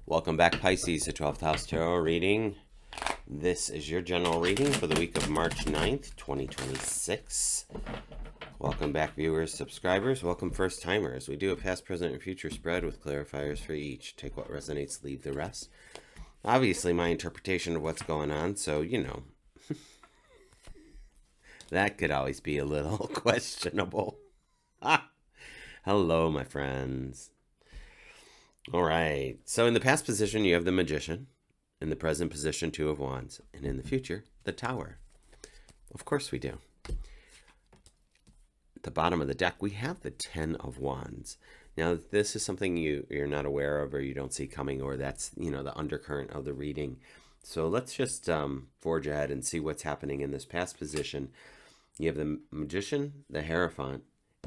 Welcome back, Pisces, to 12th House Tarot reading. This is your general reading for the week of March 9th, 2026. Welcome back, viewers, subscribers. Welcome, first-timers. We do a past, present, and future spread with clarifiers for each. Take what resonates, leave the rest. Obviously, my interpretation of what's going on, so, that could always be a little questionable. Hello, my friends. All right, so in the past position, you have the Magician. In the present position, Two of Wands. And in the future, the Tower. Of course we do. At the bottom of the deck, we have the Ten of Wands. Now, this is something you're not aware of or you don't see coming, or that's, the undercurrent of the reading. So let's just forge ahead and see what's happening in this past position. You have the Magician, the Hierophant,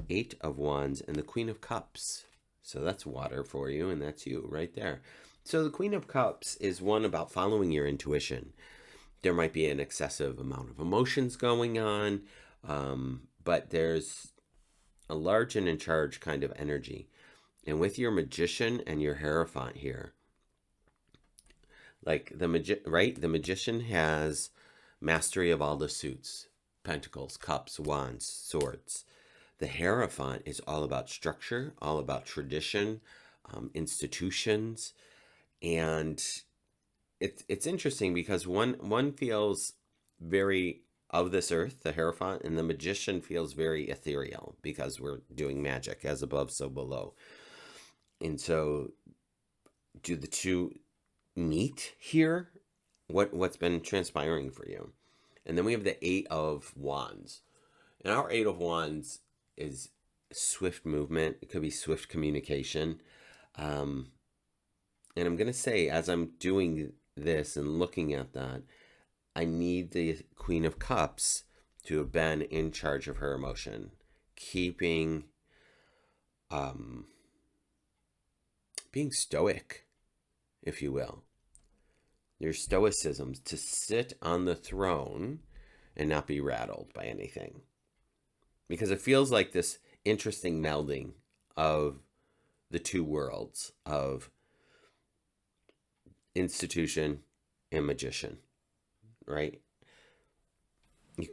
Eight of Wands, and the Queen of Cups. So that's water for you, and that's you right there. So the Queen of Cups is one about following your intuition. There might be an excessive amount of emotions going on, but there's a large and in charge kind of energy. And with your Magician and your Hierophant here, like the Magician has mastery of all the suits: Pentacles, Cups, Wands, Swords. The Hierophant is all about structure, all about tradition, institutions, and it's interesting because one feels very of this earth, the Hierophant, and the Magician feels very ethereal because we're doing magic, as above, so below. And so, do the two meet here? What's been transpiring for you? And then we have the Eight of Wands, and our Eight of Wands is swift movement. It could be swift communication. And I'm going to say, as I'm doing this and looking at that, I need the Queen of Cups to have been in charge of her emotion, keeping, being stoic, if you will. Your stoicism, to sit on the throne and not be rattled by anything. Because it feels like this interesting melding of the two worlds of institution and magician, right?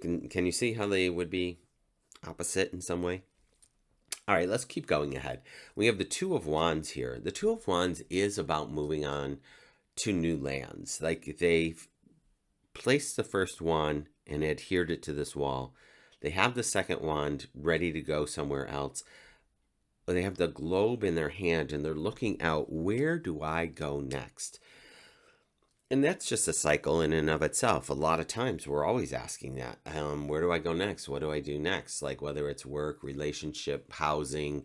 Can you see how they would be opposite in some way? All right, let's keep going ahead. We have the Two of Wands here. The Two of Wands is about moving on to new lands. Like, they've placed the first wand and adhered it to this wall. They have the second wand ready to go somewhere else. They have the globe in their hand and they're looking out. Where do I go next? And that's just a cycle in and of itself. A lot of times we're always asking that. Where do I go next? What do I do next? Like, whether it's work, relationship, housing,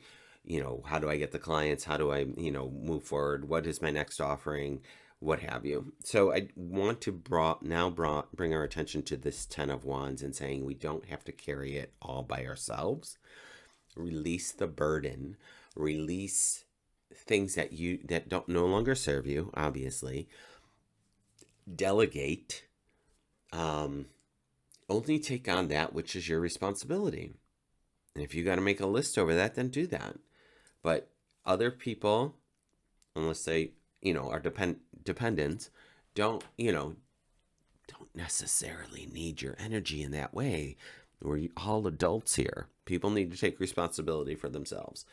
how do I get the clients? How do I, move forward? What is my next offering? What have you. So I want to bring our attention to this Ten of Wands and saying we don't have to carry it all by ourselves. Release the burden. Release things that don't no longer serve you, obviously. Delegate. Only take on that which is your responsibility. And if you got to make a list over that, then do that. But other people, unless they are dependents, don't necessarily need your energy in that way. We're all adults here. People need to take responsibility for themselves.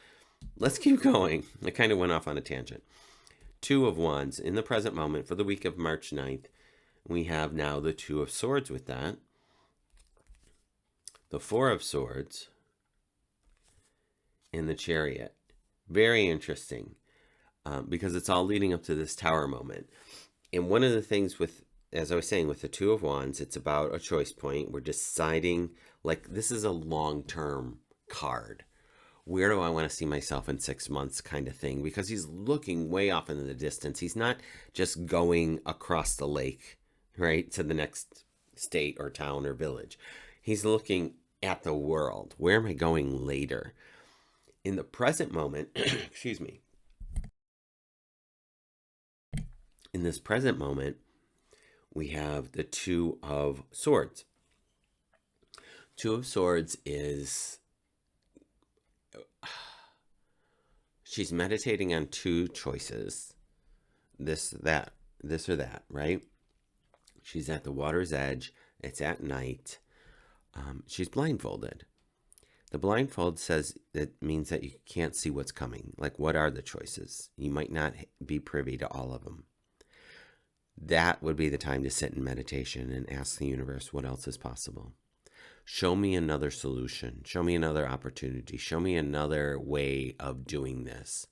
Let's keep going. I kind of went off on a tangent. Two of Wands in the present moment for the week of March 9th. We have now the Two of Swords with that. The Four of Swords in the Chariot. Very interesting. Because it's all leading up to this Tower moment. And one of the things as I was saying, with the Two of Wands, it's about a choice point. We're deciding, like, this is a long-term card. Where do I want to see myself in 6 months kind of thing? Because he's looking way off in the distance. He's not just going across the lake, right, to the next state or town or village. He's looking at the world. Where am I going later? In the present moment, excuse me, in this present moment, we have the Two of Swords. Two of Swords is, she's meditating on two choices this or that, right? She's at the water's edge. It's at night. She's blindfolded. The blindfold says that means that you can't see what's coming. Like, what are the choices? You might not be privy to all of them. That would be the time to sit in meditation and ask the universe what else is possible. Show me another solution. Show me another opportunity. Show me another way of doing this.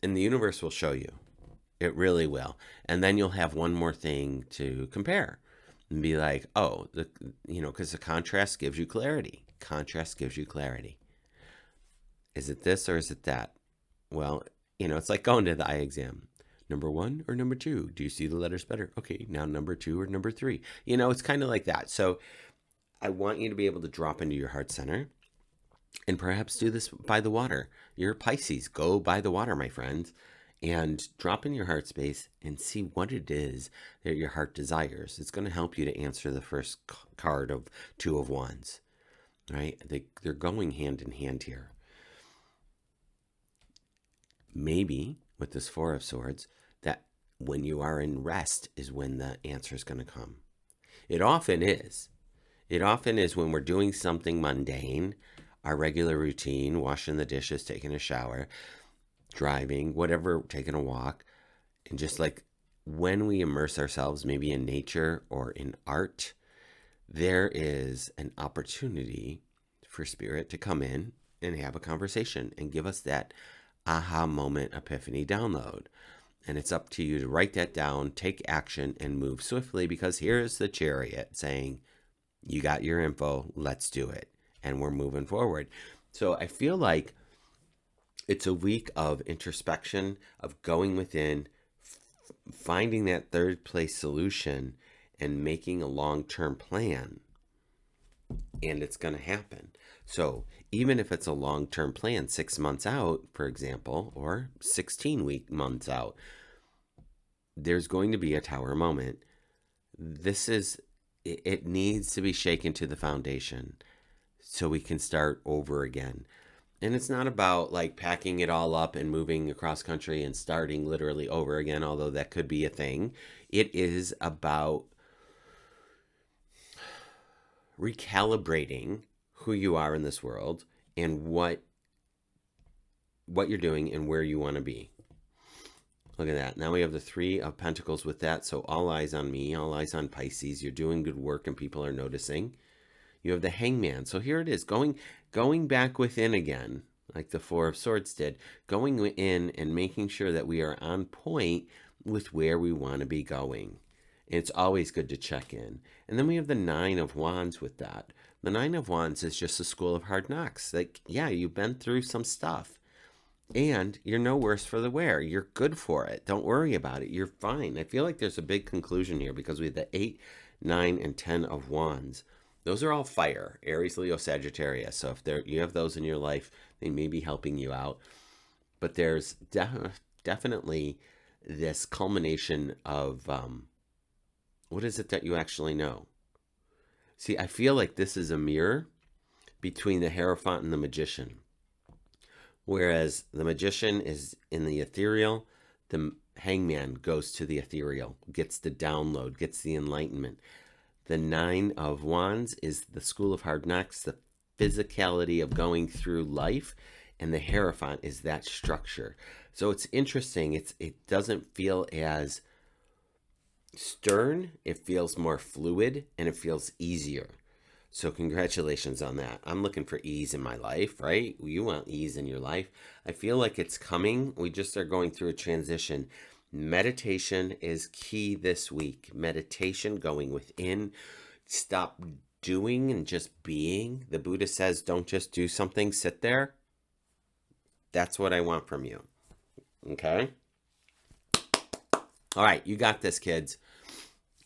And the universe will show you. It really will. And then you'll have one more thing to compare and be like, oh, because the contrast gives you clarity. Contrast gives you clarity. Is it this or is it that? Well, it's like going to the eye exam. Number 1 or number 2? Do you see the letters better? Okay, now number 2 or number 3? It's kind of like that. So I want you to be able to drop into your heart center and perhaps do this by the water. You're a Pisces. Go by the water, my friends, and drop in your heart space and see what it is that your heart desires. It's going to help you to answer the first card of 2 of Wands, right? They're going hand in hand here. Maybe with this 4 of Swords, that when you are in rest is when the answer is going to come. It often is. It often is when we're doing something mundane, our regular routine, washing the dishes, taking a shower, driving, whatever, taking a walk. And just like when we immerse ourselves maybe in nature or in art, there is an opportunity for spirit to come in and have a conversation and give us that aha moment, epiphany download. And it's up to you to write that down, take action, and move swiftly, because here's the Chariot saying, you got your info, let's do it. And we're moving forward. So I feel like it's a week of introspection, of going within, finding that third place solution, and making a long-term plan. And it's going to happen. So even if it's a long-term plan, 6 months out, for example, or 16 months out, there's going to be a tower moment. It needs to be shaken to the foundation so we can start over again. And it's not about like packing it all up and moving across country and starting literally over again, although that could be a thing. It is about recalibrating who you are in this world and what you're doing and where you want to be. Look at that. Now we have the 3 of Pentacles with that. So all eyes on me, all eyes on Pisces. You're doing good work and people are noticing. You have the Hangman. So here it is, going back within again, like the 4 of Swords did. Going in and making sure that we are on point with where we want to be going. And it's always good to check in. And then we have the 9 of Wands with that. The 9 of Wands is just a school of hard knocks. Like, yeah, you've been through some stuff. And you're no worse for the wear. You're good for it. Don't worry about it. You're fine. I feel like there's a big conclusion here because we have the 8, 9, and 10 of Wands. Those are all fire. Aries, Leo, Sagittarius. So if you have those in your life, they may be helping you out. But there's definitely this culmination of what is it that you actually know? See, I feel like this is a mirror between the Hierophant and the Magician. Whereas the Magician is in the ethereal, the Hangman goes to the ethereal, gets the download, gets the enlightenment. The 9 of Wands is the school of hard knocks, the physicality of going through life, and the Hierophant is that structure. So it's interesting. It doesn't feel as stern. It feels more fluid, and it feels easier. So congratulations on that. I'm looking for ease in my life, right? You want ease in your life. I feel like it's coming. We just are going through a transition. Meditation is key this week. Meditation, going within. Stop doing and just being. The Buddha says, don't just do something, sit there. That's what I want from you. Okay? All right, you got this, kids.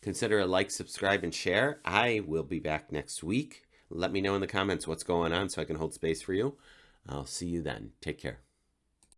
Consider a like, subscribe, and share. I will be back next week. Let me know in the comments what's going on so I can hold space for you. I'll see you then. Take care.